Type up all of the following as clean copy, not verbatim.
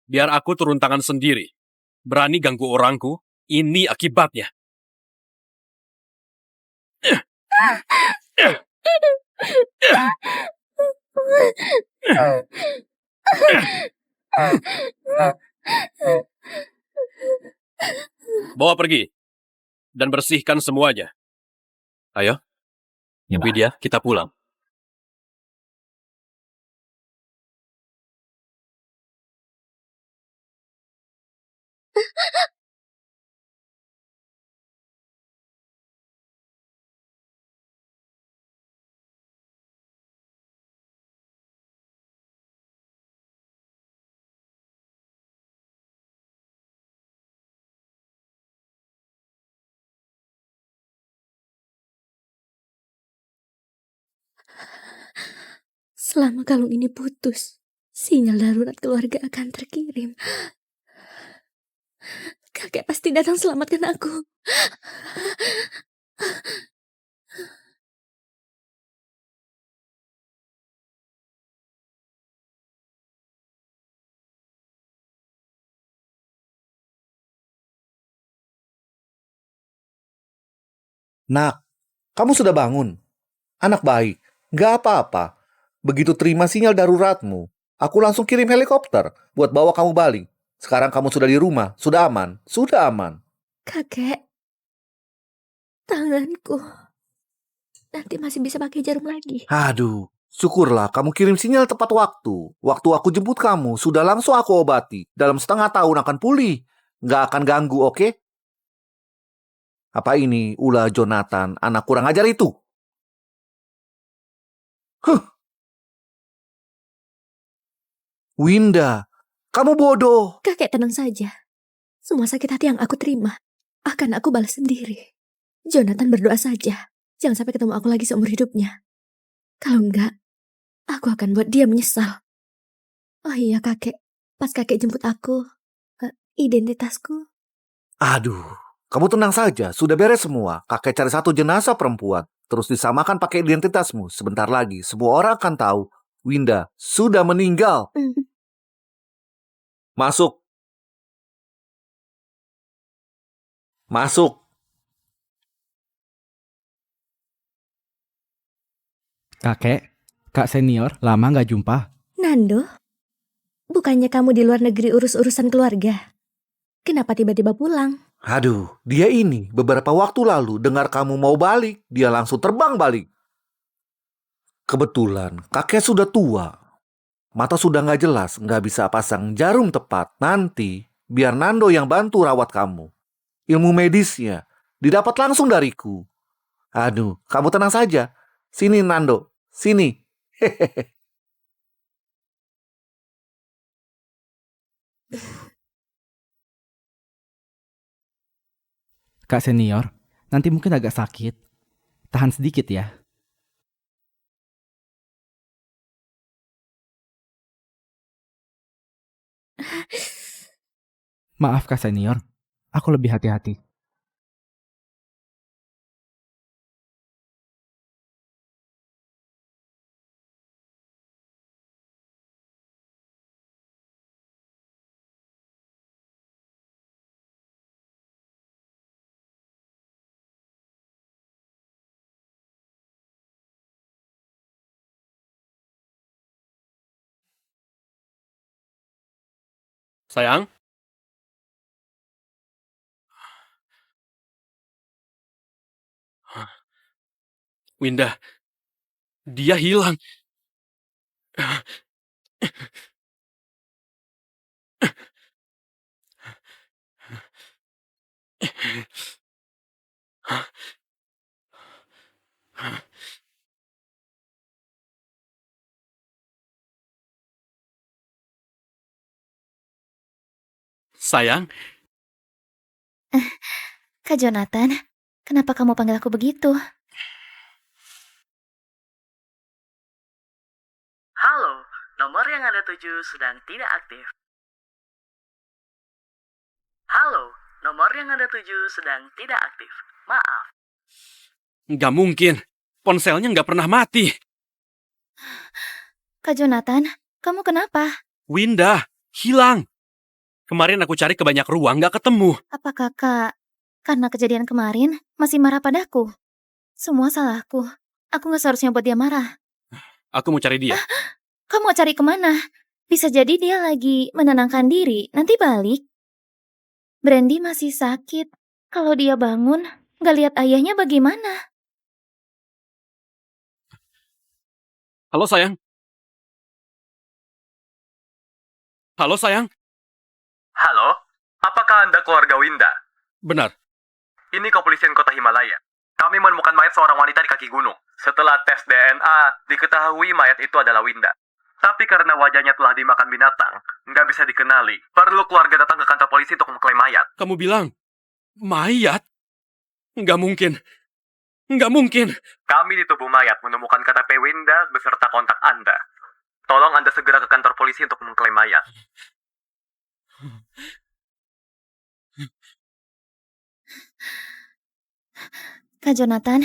Biar aku turun tangan sendiri. Berani ganggu orangku, ini akibatnya. Bawa pergi. Dan bersihkan semuanya. Ayo. Ya, Pak. Widya, kita pulang. Selama kalung ini putus, sinyal darurat keluarga akan terkirim. Kakek pasti datang selamatkan aku. Nak, kamu sudah bangun? Anak baik, nggak apa-apa. Begitu terima sinyal daruratmu, aku langsung kirim helikopter buat bawa kamu balik. Sekarang kamu sudah di rumah, sudah aman, sudah aman. Kakek, tanganku. Nanti masih bisa pakai jarum lagi. Aduh, syukurlah kamu kirim sinyal tepat waktu. Waktu aku jemput kamu, sudah langsung aku obati. Dalam setengah tahun akan pulih. Nggak akan ganggu, oke? Apa ini ulah Jonathan, anak kurang ajar itu? Winda, kamu bodoh. Kakek tenang saja. Semua sakit hati yang aku terima akan aku balas sendiri. Jonathan berdoa saja. Jangan sampai ketemu aku lagi seumur hidupnya. Kalau enggak, aku akan buat dia menyesal. Oh iya kakek, pas kakek jemput aku, identitasku. Aduh, kamu tenang saja, sudah beres semua. Kakek cari satu jenazah perempuan, terus disamakan pakai identitasmu. Sebentar lagi, semua orang akan tahu Winda sudah meninggal. Masuk. Masuk. Kakek, Kak senior, lama nggak jumpa. Nando, bukannya kamu di luar negeri urus-urusan keluarga? Kenapa tiba-tiba pulang? Aduh, dia ini beberapa waktu lalu dengar kamu mau balik, dia langsung terbang balik. Kebetulan kakek sudah tua. Mata sudah nggak jelas, nggak bisa pasang jarum tepat. Nanti biar Nando yang bantu rawat kamu. Ilmu medisnya didapat langsung dariku. Aduh, kamu tenang saja. Sini Nando, sini. Hehehe. Kak senior, nanti mungkin agak sakit. Tahan sedikit ya. Maaf Kak senior, aku lebih hati-hati. Sayang? Winda, dia hilang. Sayang, Kak Jonathan, kenapa kamu panggil aku begitu? Halo, nomor yang Anda tuju sedang tidak aktif. Halo, nomor yang Anda tuju sedang tidak aktif. Maaf. nggak mungkin. Ponselnya nggak pernah mati. Kak Jonathan, kamu kenapa? Winda, hilang. Kemarin aku cari ke banyak ruang, nggak ketemu. Apa kakak, karena kejadian kemarin, masih marah padaku? Semua salahku. Aku gak seharusnya buat dia marah. Aku mau cari dia. Kamu mau cari kemana? Bisa jadi dia lagi menenangkan diri, nanti balik. Brandy masih sakit. Kalau dia bangun, gak lihat ayahnya bagaimana? Halo sayang. Halo sayang. Halo, apakah Anda keluarga Winda? Benar. Ini kepolisian kota Himalaya. Kami menemukan mayat seorang wanita di kaki gunung. Setelah tes DNA, diketahui mayat itu adalah Winda. Tapi karena wajahnya telah dimakan binatang, nggak bisa dikenali. Perlu keluarga datang ke kantor polisi untuk mengklaim mayat. Kamu bilang, mayat? Nggak mungkin. Nggak mungkin. Kami di tubuh mayat menemukan KTP Winda beserta kontak Anda. Tolong Anda segera ke kantor polisi untuk mengklaim mayat. Kak Jonathan,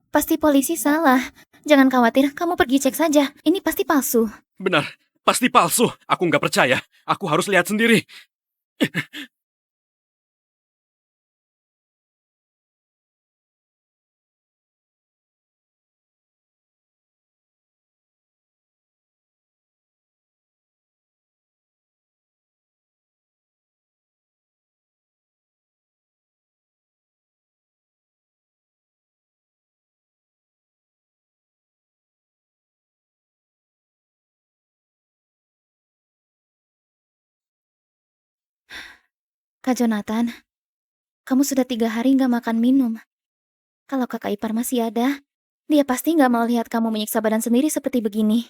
pasti polisi salah. Jangan khawatir, kamu pergi cek saja. Ini pasti palsu. Benar. Pasti palsu. Aku nggak percaya. Aku harus lihat sendiri. Kak Jonathan, kamu sudah 3 hari nggak makan minum. Kalau kakak ipar masih ada, dia pasti nggak mau lihat kamu menyiksa badan sendiri seperti begini.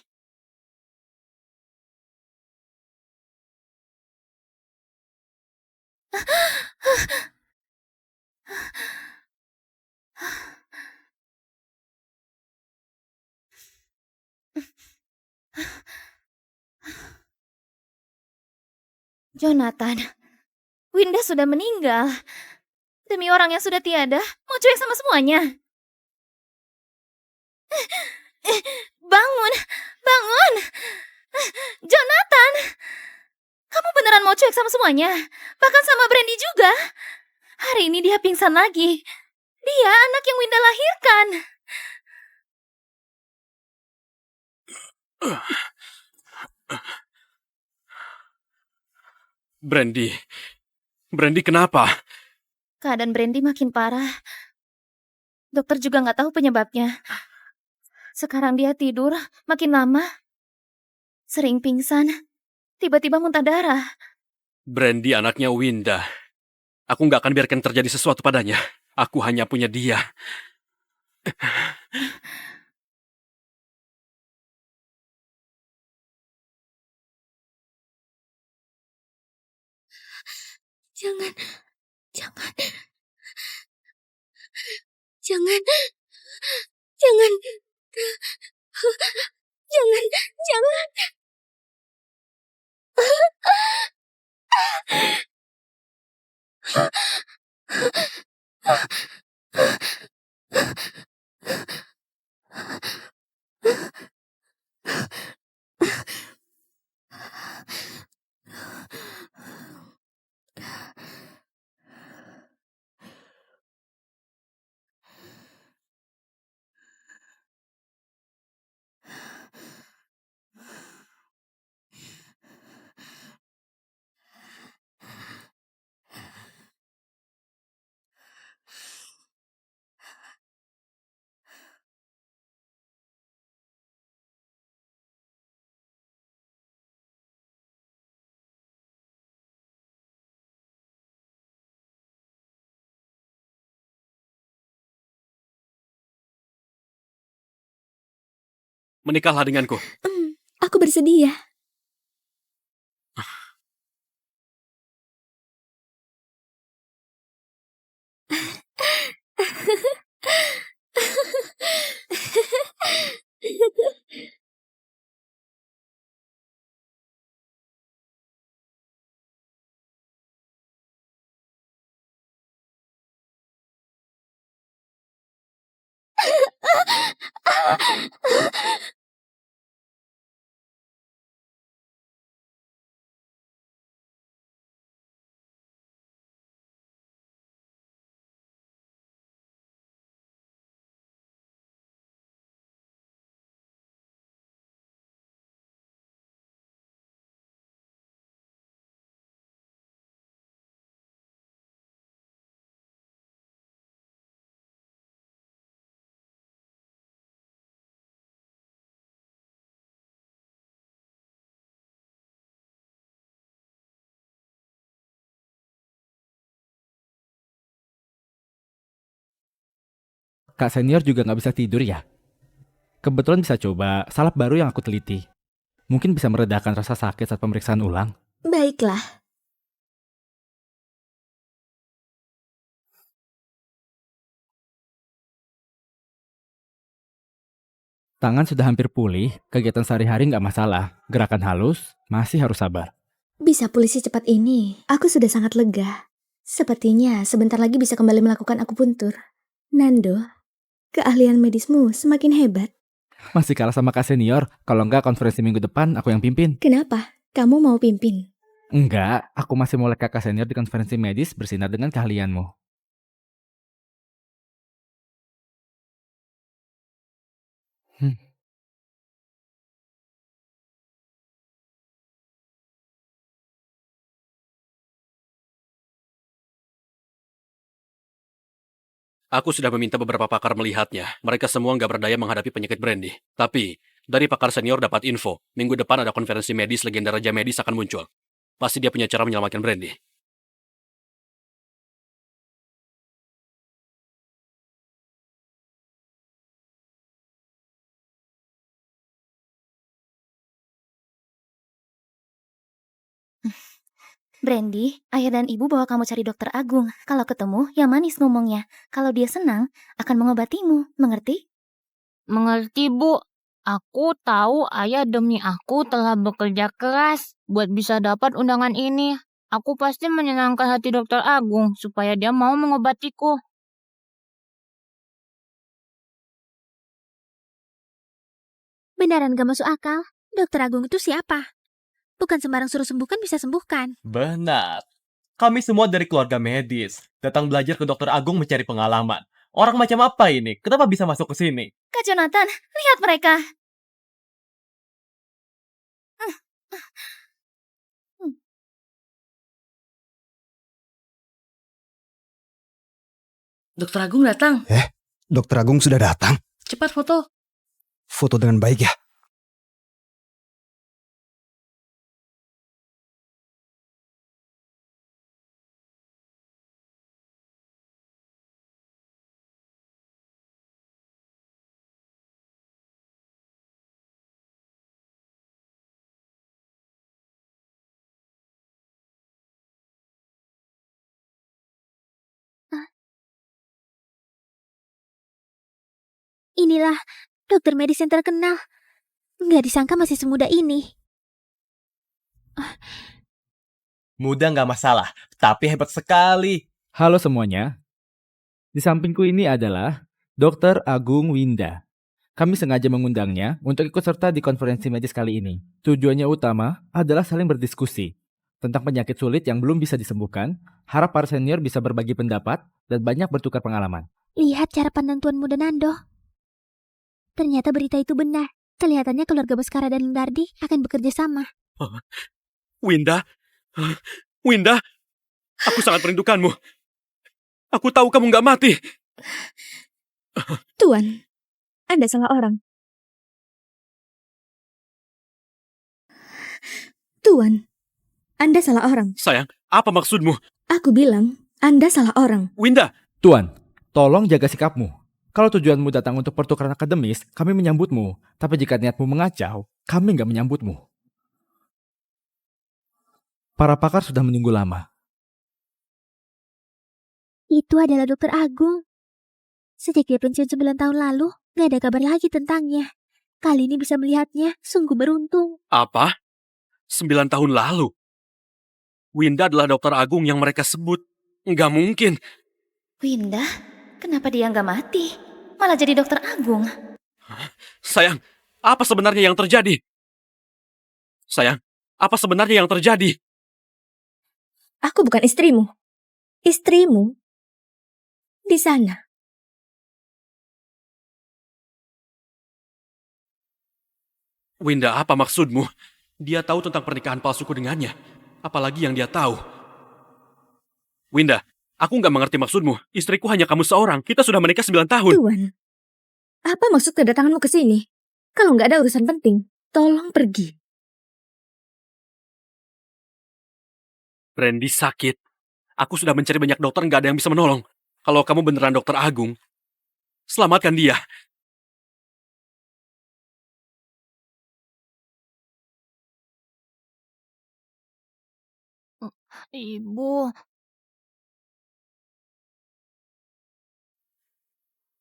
Jonathan, Winda sudah meninggal. Demi orang yang sudah tiada, mau cuek sama semuanya. Bangun, bangun. Jonathan, kamu beneran mau cuek sama semuanya? Bahkan sama Brandy juga. Hari ini dia pingsan lagi. Dia anak yang Winda lahirkan. Brandy. Brandy kenapa? Keadaan Brandy makin parah. Dokter juga nggak tahu penyebabnya. Sekarang dia tidur makin lama. Sering pingsan. Tiba-tiba muntah darah. Brandy anaknya Winda. Aku nggak akan biarkan terjadi sesuatu padanya. Aku hanya punya dia. Jangan, jangan, jangan, jangan, jangan, jangan. Menikahlah denganku. Aku bersedia. Kak senior juga nggak bisa tidur ya? Kebetulan bisa coba salep baru yang aku teliti. Mungkin bisa meredakan rasa sakit saat pemeriksaan ulang. Baiklah. Tangan sudah hampir pulih, kegiatan sehari-hari nggak masalah. Gerakan halus, masih harus sabar. Bisa pulih secepat ini. Aku sudah sangat lega. Sepertinya sebentar lagi bisa kembali melakukan akupuntur. Nando, keahlian medismu semakin hebat. Masih kalah sama Kak senior, kalau nggak konferensi minggu depan aku yang pimpin. Kenapa? Kamu mau pimpin? Enggak, aku masih mau lihat Kakak senior di konferensi medis bersinar dengan keahlianmu. Hmm. Aku sudah meminta beberapa pakar melihatnya. Mereka semua nggak berdaya menghadapi penyakit Brandy. Tapi, dari pakar senior dapat info, minggu depan ada konferensi medis legenda Raja Medis akan muncul. Pasti dia punya cara menyelamatkan Brandy. Brandy, ayah dan ibu bawa kamu cari dokter Agung. Kalau ketemu, yang manis ngomongnya. Kalau dia senang, akan mengobatimu. Mengerti? Mengerti, Bu. Aku tahu ayah demi aku telah bekerja keras buat bisa dapat undangan ini. Aku pasti menyenangkan hati Dokter Agung supaya dia mau mengobatiku. Beneran gak masuk akal? Dokter Agung itu siapa? Bukan sembarang suruh sembuhkan bisa sembuhkan. Benar. Kami semua dari keluarga medis. Datang belajar ke Dokter Agung mencari pengalaman. Orang macam apa ini? Kenapa bisa masuk ke sini? Kak Jonathan, lihat mereka. Dokter Agung datang. Dokter Agung sudah datang. Cepat foto. Foto dengan baik ya. Inilah dokter medis yang terkenal. Nggak disangka masih semuda ini. Mudah nggak masalah, tapi hebat sekali. Halo semuanya. Di sampingku ini adalah Dr. Agung Winda. Kami sengaja mengundangnya untuk ikut serta di konferensi medis kali ini. Tujuannya utama adalah saling berdiskusi tentang penyakit sulit yang belum bisa disembuhkan, harap para senior bisa berbagi pendapat, dan banyak bertukar pengalaman. Lihat cara pandang Tuan Muda Nando. Ternyata berita itu benar. Kelihatannya keluarga Baskara dan Lindardi akan bekerja sama. Winda? Winda? Aku sangat merindukanmu. Aku tahu kamu nggak mati. Tuan, Anda salah orang. Tuan, Anda salah orang. Sayang, apa maksudmu? Aku bilang, Anda salah orang. Winda! Tuan, tolong jaga sikapmu. Kalau tujuanmu datang untuk pertukaran akademis, kami menyambutmu. Tapi jika niatmu mengacau, kami nggak menyambutmu. Para pakar sudah menunggu lama. Itu adalah dokter Agung. Sejak dia pensiun 9 tahun lalu, nggak ada kabar lagi tentangnya. Kali ini bisa melihatnya, sungguh beruntung. Apa? 9 tahun lalu? Winda adalah dokter agung yang mereka sebut. Nggak mungkin. Winda, kenapa dia nggak mati? Malah jadi dokter Agung. Sayang, apa sebenarnya yang terjadi? Sayang, apa sebenarnya yang terjadi? Aku bukan istrimu. Istrimu di sana. Winda, apa maksudmu? Dia tahu tentang pernikahan palsuku dengannya. Apalagi yang dia tahu. Winda, aku nggak mengerti maksudmu. Istriku hanya kamu seorang. Kita sudah menikah 9 tahun. Tuan, apa maksud kedatanganmu ke sini? Kalau nggak ada urusan penting, tolong pergi. Brandy sakit. Aku sudah mencari banyak dokter, nggak ada yang bisa menolong. Kalau kamu beneran dokter agung, Selamatkan dia. Ibu,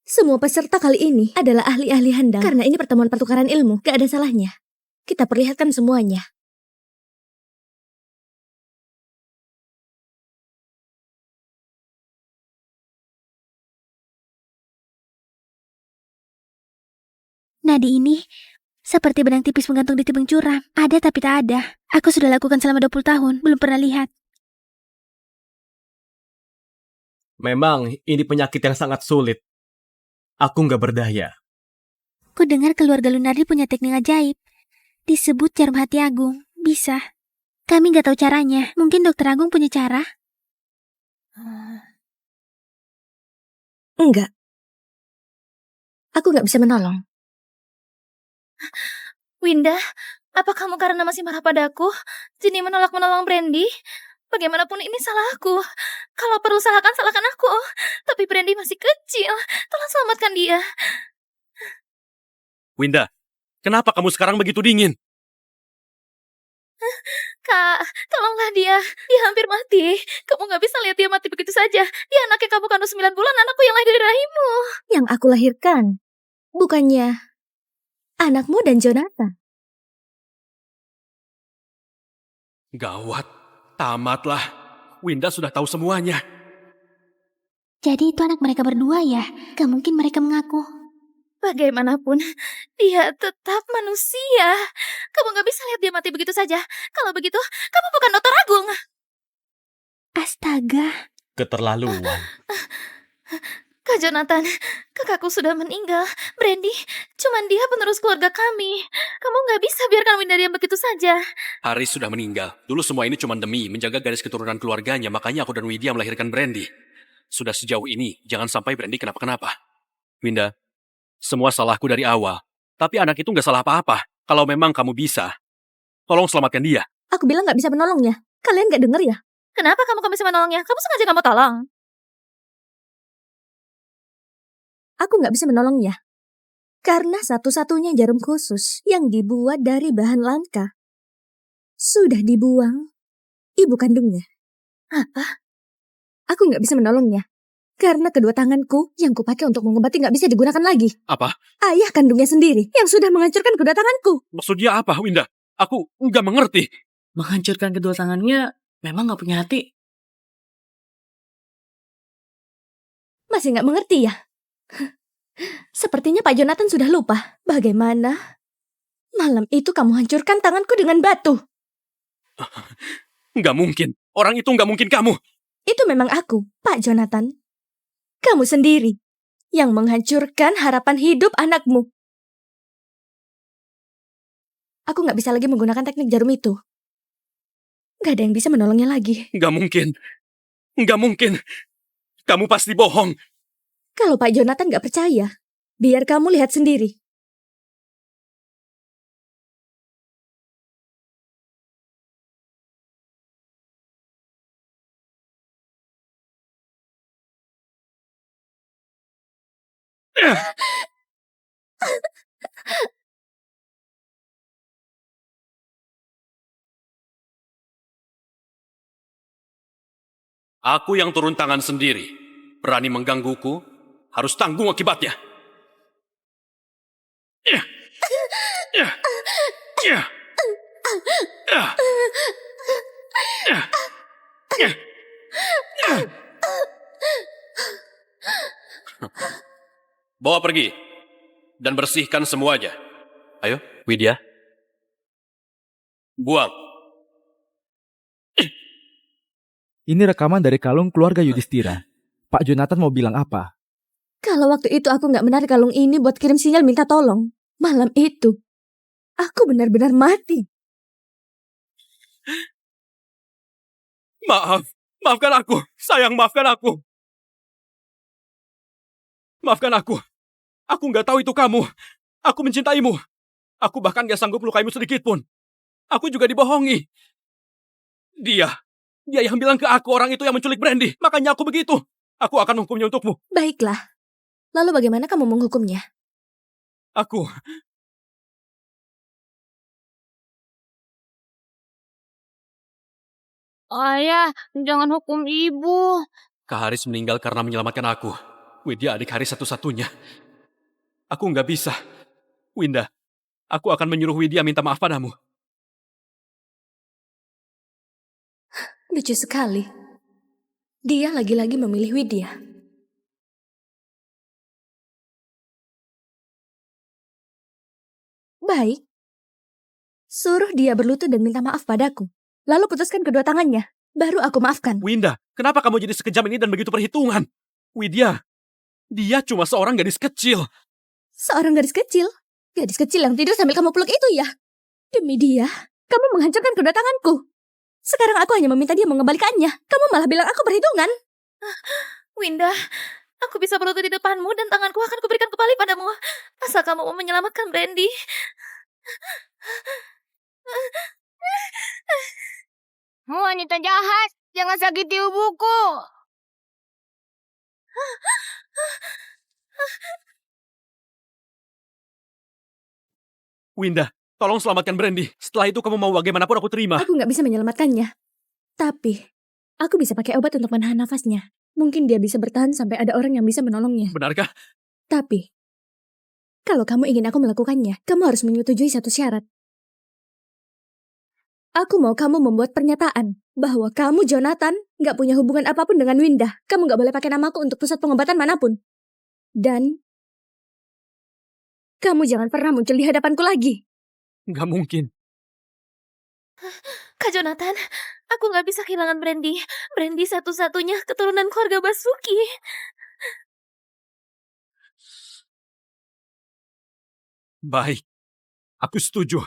Semua peserta kali ini adalah ahli-ahli handal. Karena ini pertemuan pertukaran ilmu, gak ada salahnya. Kita perlihatkan semuanya. Nadi ini seperti benang tipis menggantung di tebing curam. Ada tapi tak ada. Aku sudah lakukan selama 20 tahun, belum pernah lihat. Memang ini penyakit yang sangat sulit. Aku nggak berdaya. Ku dengar keluarga Lunardi punya teknik ajaib. Disebut jarum hati agung. Bisa. Kami nggak tahu caranya. Mungkin dokter Agung punya cara. Enggak. Aku gak bisa menolong. Winda, apa kamu karena masih marah padaku, jadi menolak menolong Brandy? Bagaimanapun ini salahku. Kalau perlu salahkan aku. Tapi Brandy masih kecil. Tolong selamatkan dia. Winda, kenapa kamu sekarang begitu dingin? Kak, tolonglah dia. Dia hampir mati. Kamu gak bisa lihat dia mati begitu saja. Dia anaknya kamu kandung 9 bulan, anakku yang lahir dari rahimmu. Yang aku lahirkan, bukannya anakmu dan Jonathan. Gawat, tamatlah. Winda sudah tahu semuanya. Jadi itu anak mereka berdua ya? Gak mungkin mereka mengaku. Bagaimanapun, dia tetap manusia. Kamu gak bisa lihat dia mati begitu saja. Kalau begitu, kamu bukan dokter Agung. Astaga. Keterlaluan. Kak Jonathan, kakakku sudah meninggal. Brandy, cuman dia penerus keluarga kami. Kamu gak bisa biarkan Winda diam begitu saja. Haris sudah meninggal. Dulu semua ini cuma demi menjaga garis keturunan keluarganya, makanya aku dan Widya melahirkan Brandy. Sudah sejauh ini, jangan sampai Brandy kenapa-kenapa. Winda, semua salahku dari awal. Tapi anak itu gak salah apa-apa. Kalau memang kamu bisa, tolong selamatkan dia. Aku bilang gak bisa menolongnya. Kalian gak denger ya? Kenapa kamu gak bisa menolongnya? Kamu sengaja gak mau tolong. Aku gak bisa menolongnya. Karena satu-satunya jarum khusus yang dibuat dari bahan langka sudah dibuang ibu kandungnya. Apa? Aku gak bisa menolongnya. Karena kedua tanganku yang kupakai untuk mengobati gak bisa digunakan lagi. Apa? Ayah kandungnya sendiri yang sudah menghancurkan kedua tanganku. Maksudnya apa, Winda? Aku nggak mengerti. Menghancurkan kedua tangannya memang gak punya hati. Masih gak mengerti ya? Sepertinya Pak Jonathan sudah lupa bagaimana malam itu kamu hancurkan tanganku dengan batu. Nggak mungkin. Orang itu nggak mungkin kamu. Itu memang aku, Pak Jonathan. Kamu sendiri yang menghancurkan harapan hidup anakmu. Aku gak bisa lagi menggunakan teknik jarum itu. Gak ada yang bisa menolongnya lagi. Nggak mungkin. Nggak mungkin. Kamu pasti bohong. Kalau Pak Jonathan gak percaya, biar kamu lihat sendiri. Aku yang turun tangan sendiri. Berani menggangguku, harus tanggung akibatnya. Bawa pergi dan bersihkan semuanya. Ayo, Widya. Buang. Ini rekaman dari kalung keluarga Yudhistira. Pak Jonathan mau bilang apa? Kalau waktu itu aku gak menarik kalung ini buat kirim sinyal minta tolong, malam itu, aku benar-benar mati. Maafkan aku. Sayang, maafkan aku. Maafkan aku. Aku nggak tahu itu kamu. Aku mencintaimu. Aku bahkan gak sanggup lukaimu sedikit pun. Aku juga dibohongi. Dia yang bilang ke aku orang itu yang menculik Brandy. Makanya aku begitu. Aku akan menghukumnya untukmu. Baiklah, Lalu bagaimana kamu menghukumnya? Aku... Ayah, jangan hukum ibu. Kak Haris meninggal karena menyelamatkan aku. Widya adik Haris satu-satunya. Aku nggak bisa. Winda, aku akan menyuruh Widya minta maaf padamu. Lucu sekali. Dia lagi-lagi memilih Widya. Baik. Suruh dia berlutut dan minta maaf padaku. Lalu putuskan kedua tangannya. Baru aku maafkan. Winda, kenapa kamu jadi sekejam ini dan begitu perhitungan? Widya, dia cuma seorang gadis kecil. Seorang gadis kecil? Gadis kecil yang tidur sambil kamu peluk itu ya? Demi dia, kamu menghancurkan kedua tanganku. Sekarang aku hanya meminta dia mengembalikannya. Kamu malah bilang aku perhitungan. Winda, aku bisa berlutut di depanmu dan tanganku akan kuberikan kembali padamu. Asal kamu mau menyelamatkan Brandy. Wanita jahat, jangan sakiti ibuku. Winda, tolong selamatkan Brandy. Setelah itu kamu mau bagaimanapun aku terima. Aku nggak bisa menyelamatkannya. Tapi, aku bisa pakai obat untuk menahan nafasnya. Mungkin dia bisa bertahan sampai ada orang yang bisa menolongnya. Benarkah? Tapi, kalau kamu ingin aku melakukannya, kamu harus menyetujui satu syarat. Aku mau kamu membuat pernyataan bahwa kamu, Jonathan, nggak punya hubungan apapun dengan Winda. Kamu nggak boleh pakai namaku untuk pusat pengobatan manapun. Dan kamu jangan pernah muncul di hadapanku lagi. Nggak mungkin. Kak Jonathan, aku nggak bisa kehilangan Brandy. Brandy satu-satunya keturunan keluarga Basuki. Baik, aku setuju.